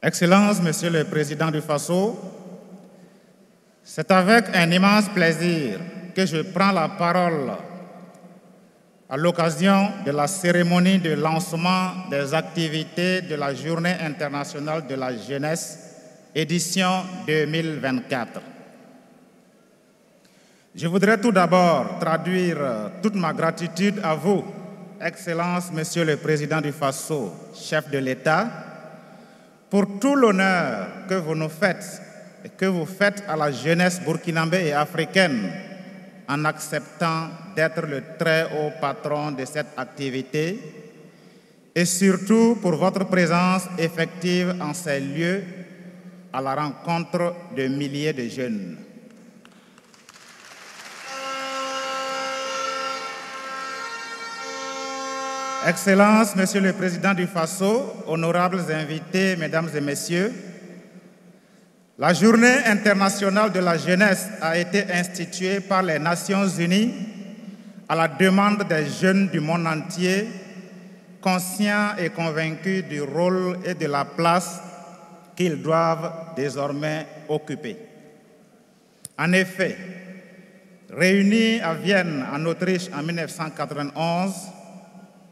Excellences, Monsieur le Président du Faso, c'est avec un immense plaisir que je prends la parole à l'occasion de la cérémonie de lancement des activités de la Journée internationale de la jeunesse, édition 2024. Je voudrais tout d'abord traduire toute ma gratitude à vous, Excellences, Monsieur le Président du Faso, chef de l'État, pour tout l'honneur que vous nous faites et que vous faites à la jeunesse burkinabé et africaine en acceptant d'être le très haut patron de cette activité et surtout pour votre présence effective en ces lieux à la rencontre de milliers de jeunes. Excellences, Monsieur le Président du Faso, honorables invités, Mesdames et Messieurs, la Journée internationale de la jeunesse a été instituée par les Nations Unies à la demande des jeunes du monde entier, conscients et convaincus du rôle et de la place qu'ils doivent désormais occuper. En effet, réunis à Vienne, en Autriche, en 1991,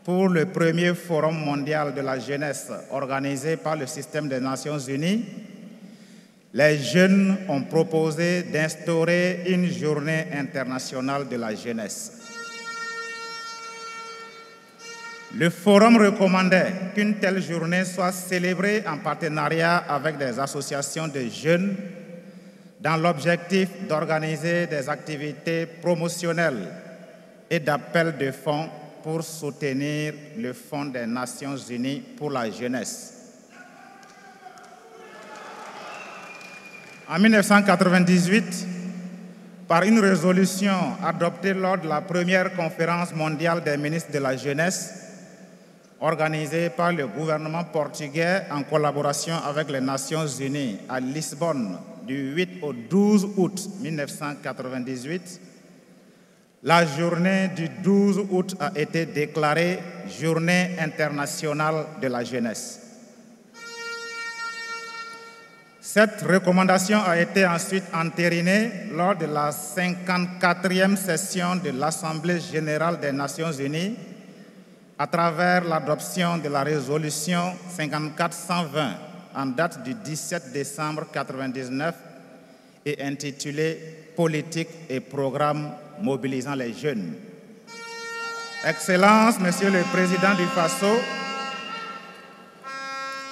pour le premier Forum mondial de la jeunesse organisé par le système des Nations Unies, les jeunes ont proposé d'instaurer une journée internationale de la jeunesse. Le Forum recommandait qu'une telle journée soit célébrée en partenariat avec des associations de jeunes dans l'objectif d'organiser des activités promotionnelles et d'appel de fonds pour soutenir le Fonds des Nations Unies pour la jeunesse. En 1998, par une résolution adoptée lors de la première conférence mondiale des ministres de la jeunesse, organisée par le gouvernement portugais en collaboration avec les Nations Unies à Lisbonne du 8 au 12 août 1998, la journée du 12 août a été déclarée Journée internationale de la jeunesse. Cette recommandation a été ensuite entérinée lors de la 54e session de l'Assemblée générale des Nations unies à travers l'adoption de la résolution 54-120 en date du 17 décembre 1999 et intitulée « Politique et programmes mobilisant les jeunes ». Excellences, Monsieur le Président du Faso,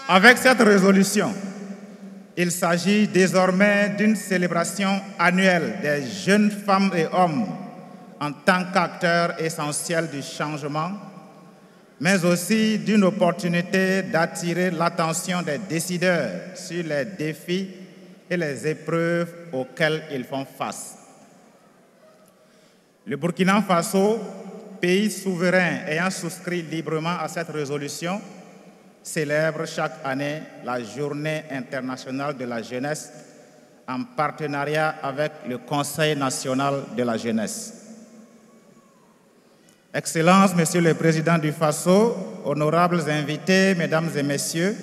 avec cette résolution, il s'agit désormais d'une célébration annuelle des jeunes femmes et hommes en tant qu'acteurs essentiels du changement, mais aussi d'une opportunité d'attirer l'attention des décideurs sur les défis et les épreuves auxquelles ils font face. Le Burkina Faso, pays souverain ayant souscrit librement à cette résolution, célèbre chaque année la Journée internationale de la jeunesse en partenariat avec le Conseil national de la jeunesse. Excellences, Monsieur le Président du Faso, honorables invités, Mesdames et Messieurs,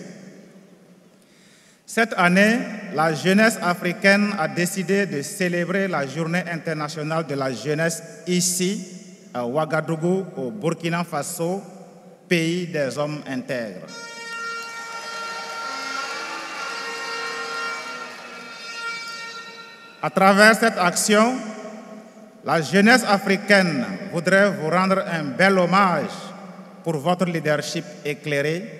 cette année, la jeunesse africaine a décidé de célébrer la Journée internationale de la jeunesse ici, à Ouagadougou, au Burkina Faso, pays des hommes intègres. À travers cette action, la jeunesse africaine voudrait vous rendre un bel hommage pour votre leadership éclairé,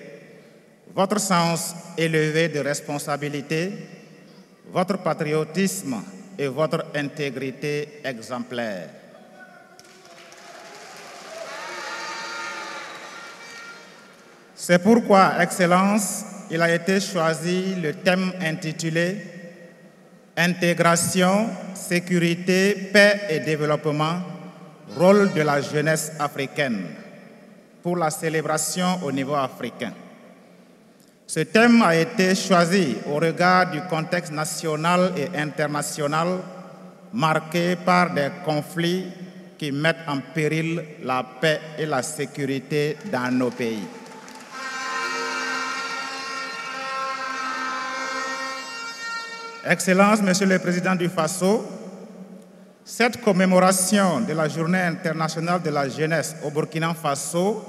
votre sens élevé de responsabilité, votre patriotisme et votre intégrité exemplaire. C'est pourquoi, Excellence, il a été choisi le thème intitulé « Intégration, sécurité, paix et développement, rôle de la jeunesse africaine » pour la célébration au niveau africain. Ce thème a été choisi au regard du contexte national et international marqué par des conflits qui mettent en péril la paix et la sécurité dans nos pays. Excellences, Monsieur le Président du Faso, cette commémoration de la Journée internationale de la jeunesse au Burkina Faso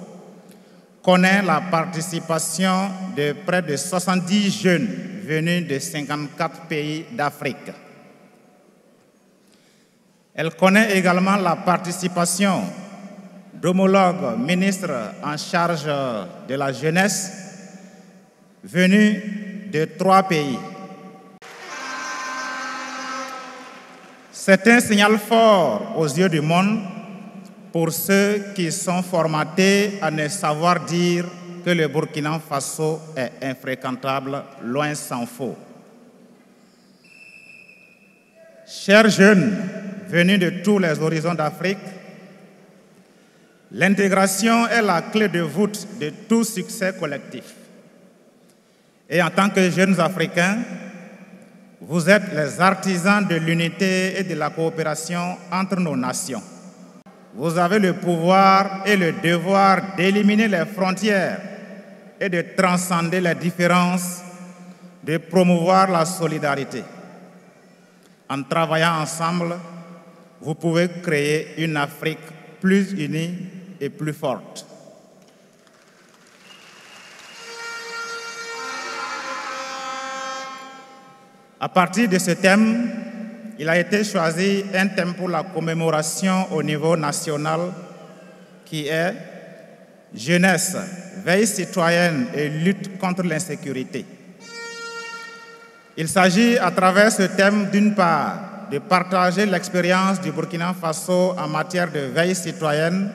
connaît la participation de près de 70 jeunes venus de 54 pays d'Afrique. Elle connaît également la participation d'homologues ministres en charge de la jeunesse venus de 3 pays. C'est un signal fort aux yeux du monde pour ceux qui sont formatés à ne savoir dire que le Burkina Faso est infréquentable, loin s'en faut. Chers jeunes venus de tous les horizons d'Afrique, l'intégration est la clé de voûte de tout succès collectif. Et en tant que jeunes Africains, vous êtes les artisans de l'unité et de la coopération entre nos nations. Vous avez le pouvoir et le devoir d'éliminer les frontières et de transcender les différences, de promouvoir la solidarité. En travaillant ensemble, vous pouvez créer une Afrique plus unie et plus forte. À partir de ce thème, il a été choisi un thème pour la commémoration au niveau national qui est « Jeunesse, veille citoyenne et lutte contre l'insécurité ». Il s'agit à travers ce thème d'une part de partager l'expérience du Burkina Faso en matière de veille citoyenne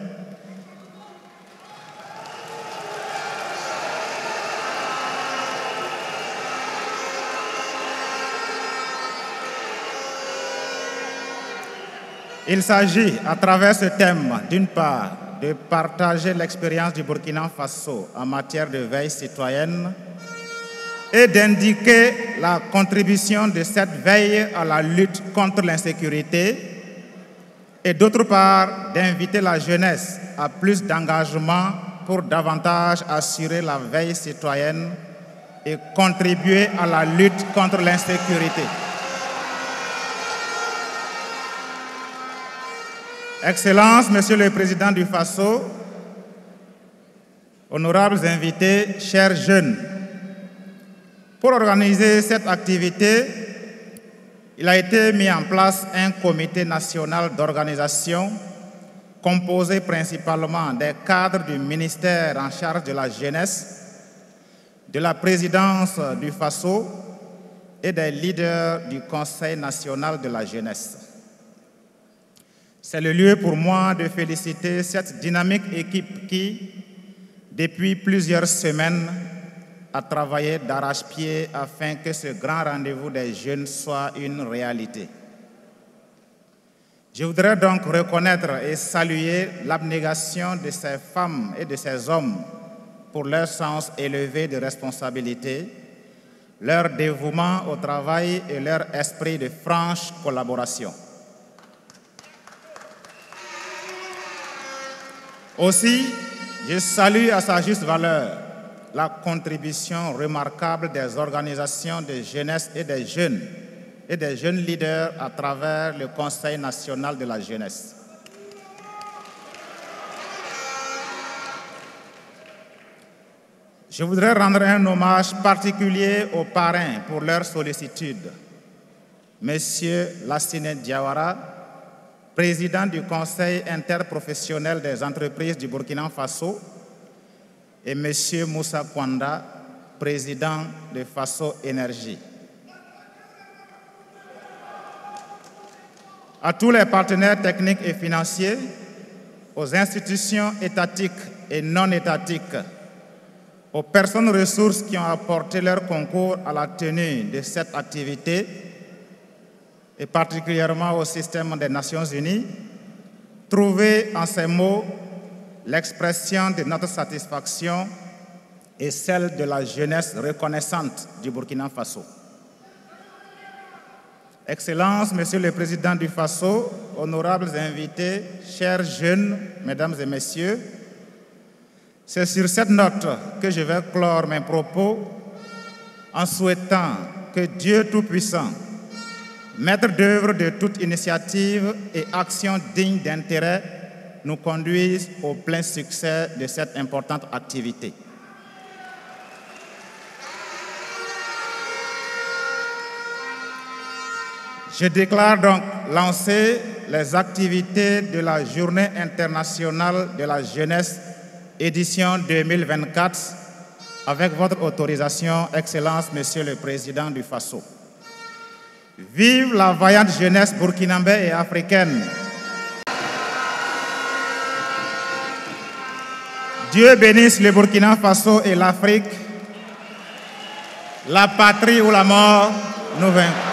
Il s'agit, à travers ce thème, d'une part, de partager l'expérience du Burkina Faso en matière de veille citoyenne et d'indiquer la contribution de cette veille à la lutte contre l'insécurité et d'autre part, d'inviter la jeunesse à plus d'engagement pour davantage assurer la veille citoyenne et contribuer à la lutte contre l'insécurité. Excellences, Monsieur le Président du Faso, honorables invités, chers jeunes, pour organiser cette activité, il a été mis en place un comité national d'organisation composé principalement des cadres du ministère en charge de la jeunesse, de la présidence du Faso et des leaders du Conseil national de la jeunesse. C'est le lieu pour moi de féliciter cette dynamique équipe qui, depuis plusieurs semaines, a travaillé d'arrache-pied afin que ce grand rendez-vous des jeunes soit une réalité. Je voudrais donc reconnaître et saluer l'abnégation de ces femmes et de ces hommes pour leur sens élevé de responsabilité, leur dévouement au travail et leur esprit de franche collaboration. Aussi, je salue à sa juste valeur la contribution remarquable des organisations de jeunesse et des jeunes leaders à travers le Conseil national de la jeunesse. Je voudrais rendre un hommage particulier aux parrains pour leur sollicitude. Monsieur Lassine Diawara, président du Conseil interprofessionnel des entreprises du Burkina Faso, et M. Moussa Kwanda, président de Faso Énergie. À tous les partenaires techniques et financiers, aux institutions étatiques et non étatiques, aux personnes ressources qui ont apporté leur concours à la tenue de cette activité, et particulièrement au système des Nations Unies, trouvez en ces mots l'expression de notre satisfaction et celle de la jeunesse reconnaissante du Burkina Faso. Excellences, Monsieur le Président du Faso, honorables invités, chers jeunes, Mesdames et Messieurs, c'est sur cette note que je vais clore mes propos en souhaitant que Dieu Tout-Puissant maître d'œuvre de toute initiative et action digne d'intérêt, nous conduisent au plein succès de cette importante activité. Je déclare donc lancer les activités de la Journée internationale de la jeunesse, édition 2024, avec votre autorisation, Excellence, Monsieur le Président du Faso. Vive la vaillante jeunesse burkinabé et africaine. Dieu bénisse le Burkina Faso et l'Afrique. La patrie ou la mort, nous vaincrons.